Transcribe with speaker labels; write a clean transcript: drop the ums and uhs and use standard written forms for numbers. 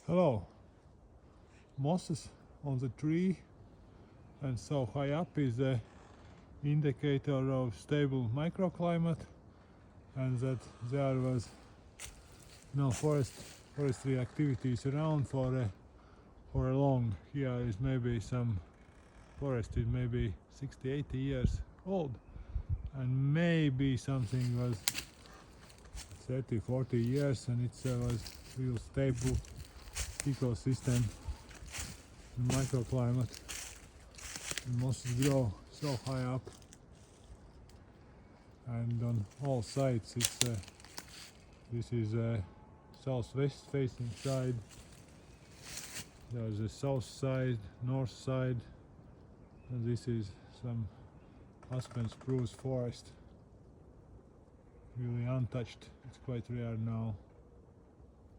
Speaker 1: Hello. Mosses on the tree and so high up is the indicator of stable microclimate, and that there was no forestry activities around for a long. Here is maybe some forest is maybe 60-80 years old, and maybe something was 30-40 years, and it was real stable ecosystem and microclimate. And mosses grow so high up, and on all sides it's this is a southwest facing side. There's a south side, north side, and this is some aspen spruce forest, really untouched. It's quite rare now.